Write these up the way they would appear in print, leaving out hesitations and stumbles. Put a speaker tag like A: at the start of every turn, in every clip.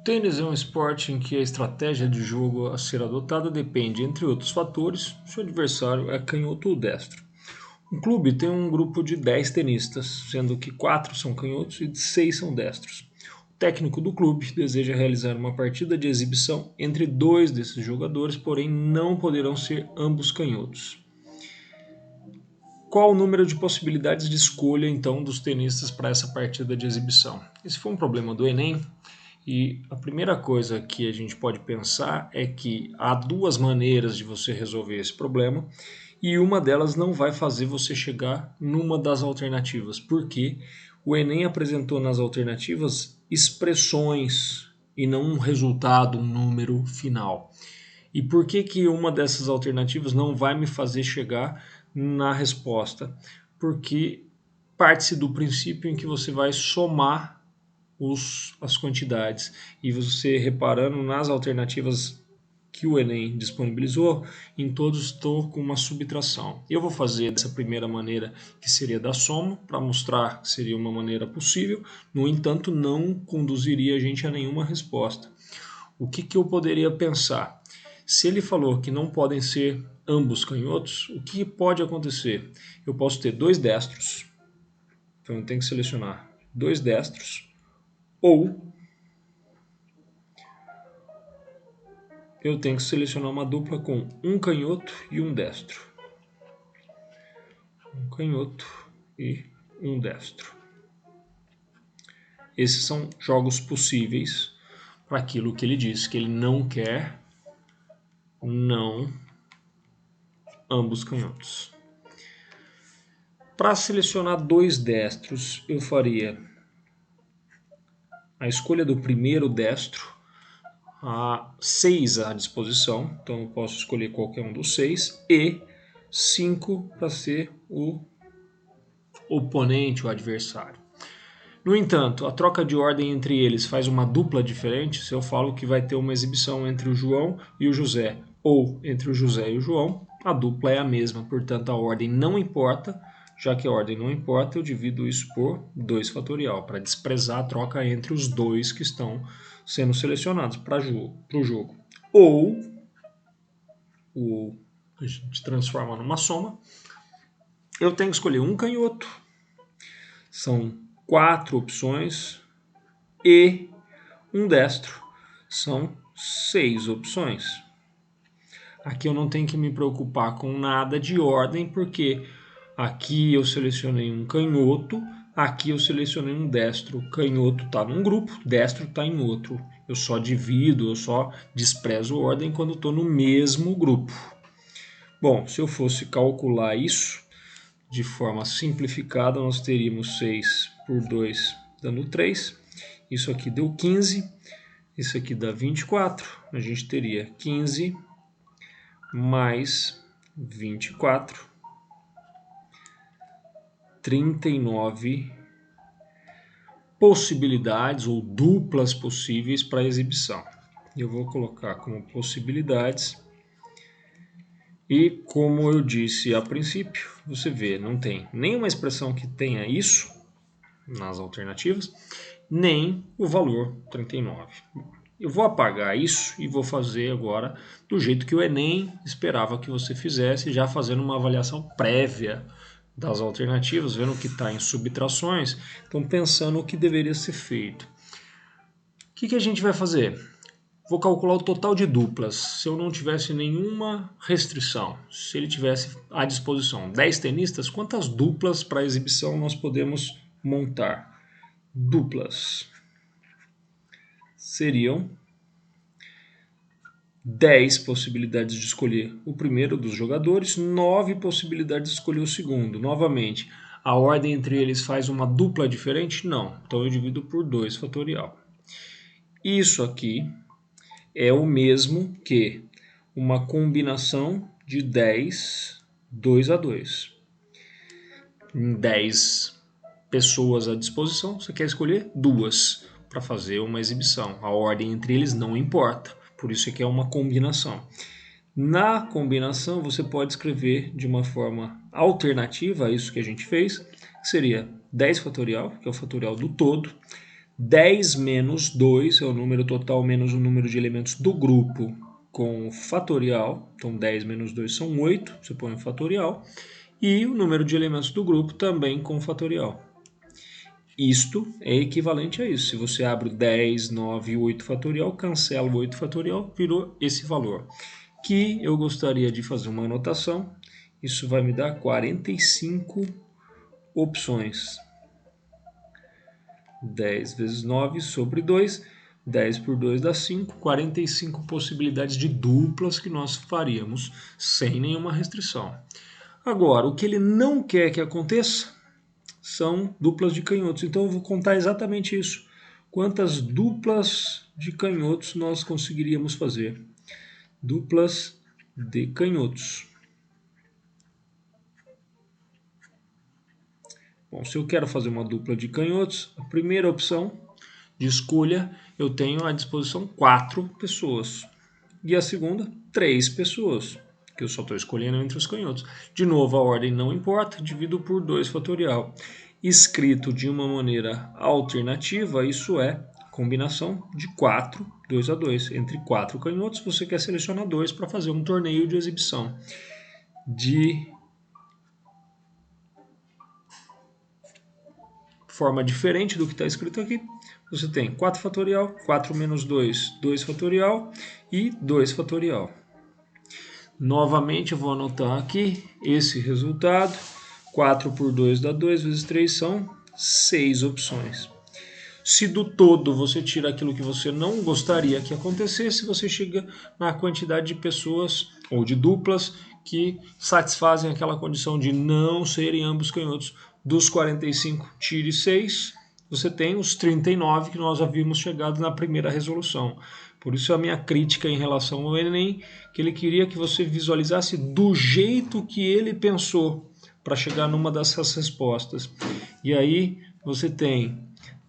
A: Tênis é um esporte em que a estratégia de jogo a ser adotada depende, entre outros fatores, se o adversário é canhoto ou destro. Um clube tem um grupo de 10 tenistas, sendo que 4 são canhotos e 6 são destros. O técnico do clube deseja realizar uma partida de exibição entre dois desses jogadores, porém não poderão ser ambos canhotos. Qual o número de possibilidades de escolha, então, dos tenistas para essa partida de exibição? Esse foi um problema do Enem, e a primeira coisa que a gente pode pensar é que há duas maneiras de você resolver esse problema, e uma delas não vai fazer você chegar numa das alternativas, porque o Enem apresentou nas alternativas expressões e não um resultado, um número final. E por que que uma dessas alternativas não vai me fazer chegar na resposta? Porque parte-se do princípio em que você vai somar as quantidades, e você reparando nas alternativas que o Enem disponibilizou, em todos estou com uma subtração. Eu vou fazer dessa primeira maneira, que seria da soma, para mostrar que seria uma maneira possível, no entanto não conduziria a gente a nenhuma resposta. O que que eu poderia pensar? Se ele falou que não podem ser ambos canhotos, o que pode acontecer? Eu posso ter dois destros, então eu tenho que selecionar dois destros, ou eu tenho que selecionar uma dupla com um canhoto e um destro. Um canhoto e um destro. Esses são jogos possíveis para aquilo que ele diz, que ele não quer não ambos canhotos. Para selecionar dois destros, eu faria a escolha do primeiro destro, há 6 à disposição, então eu posso escolher qualquer um dos 6, e 5 para ser o oponente, o adversário. No entanto, a troca de ordem entre eles faz uma dupla diferente se eu falo que vai ter uma exibição entre o João e o José, ou entre o José e o João, a dupla é a mesma, portanto a ordem não importa. Já que a ordem não importa, eu divido isso por 2 fatorial, para desprezar a troca entre os dois que estão sendo selecionados para o jogo. Ou a gente transforma numa soma, eu tenho que escolher um canhoto, são 4 opções, e um destro, são 6 opções. Aqui eu não tenho que me preocupar com nada de ordem, porque aqui eu selecionei um canhoto, aqui eu selecionei um destro. Canhoto está num grupo, destro está em outro. Eu só divido, eu só desprezo ordem quando estou no mesmo grupo. Bom, se eu fosse calcular isso de forma simplificada, nós teríamos 6 por 2 dando 3. Isso aqui deu 15. Isso aqui dá 24. A gente teria 15 mais 24, 39 possibilidades ou duplas possíveis para exibição. Eu vou colocar como possibilidades. E como eu disse a princípio, você vê, não tem nenhuma expressão que tenha isso nas alternativas, nem o valor 39. Eu vou apagar isso e vou fazer agora do jeito que o Enem esperava que você fizesse, já fazendo uma avaliação prévia das alternativas, vendo o que está em subtrações, então pensando o que deveria ser feito. O que a gente vai fazer? Vou calcular o total de duplas. Se eu não tivesse nenhuma restrição, se ele tivesse à disposição 10 tenistas, quantas duplas para exibição nós podemos montar? Duplas seriam 10 possibilidades de escolher o primeiro dos jogadores, 9 possibilidades de escolher o segundo. Novamente, a ordem entre eles faz uma dupla diferente? Não. Então eu divido por 2 fatorial. Isso aqui é o mesmo que uma combinação de 10, 2 a 2. Em 10 pessoas à disposição, você quer escolher 2 para fazer uma exibição. A ordem entre eles não importa, por isso que é uma combinação. Na combinação, você pode escrever de uma forma alternativa a isso que a gente fez, que seria 10 fatorial, que é o fatorial do todo, 10 menos 2 é o número total menos o número de elementos do grupo com fatorial. Então 10 menos 2 são 8, você põe o fatorial. E o número de elementos do grupo também com fatorial. Isto é equivalente a isso. Se você abre o 10, 9 e 8 fatorial, cancela o 8 fatorial, virou esse valor. Que eu gostaria de fazer uma anotação. Isso vai me dar 45 opções. 10 vezes 9 sobre 2, 10 por 2 dá 5, 45 possibilidades de duplas que nós faríamos sem nenhuma restrição. Agora, o que ele não quer que aconteça são duplas de canhotos. Então eu vou contar exatamente isso. Quantas duplas de canhotos nós conseguiríamos fazer? Duplas de canhotos. Bom, se eu quero fazer uma dupla de canhotos, a primeira opção de escolha eu tenho à disposição 4 pessoas. E a segunda, 3 pessoas, que eu só estou escolhendo entre os canhotos. De novo, a ordem não importa, divido por 2 fatorial. Escrito de uma maneira alternativa, isso é combinação de 4, 2 a 2. Entre 4 canhotos, você quer selecionar 2 para fazer um torneio de exibição. De forma diferente do que está escrito aqui, você tem 4 fatorial, 4 menos 2, 2 fatorial e 2 fatorial. Novamente eu vou anotar aqui esse resultado. 4 por 2 dá 2, vezes 3 são 6 opções. Se do todo você tira aquilo que você não gostaria que acontecesse, você chega na quantidade de pessoas ou de duplas que satisfazem aquela condição de não serem ambos canhotos. Dos 45, tire 6, você tem os 39 que nós havíamos chegado na primeira resolução. Por isso a minha crítica em relação ao Enem, que ele queria que você visualizasse do jeito que ele pensou para chegar numa dessas respostas. E aí você tem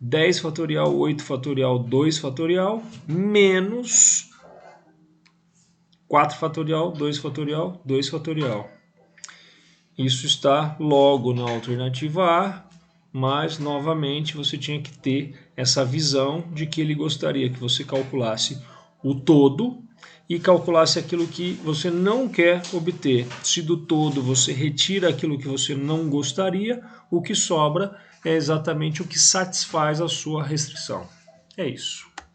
A: 10 fatorial, 8 fatorial, 2 fatorial, menos 4 fatorial, 2 fatorial, 2 fatorial. Isso está logo na alternativa A, mas novamente você tinha que ter essa visão de que ele gostaria que você calculasse o todo e calculasse aquilo que você não quer obter. Se do todo você retira aquilo que você não gostaria, o que sobra é exatamente o que satisfaz a sua restrição. É isso.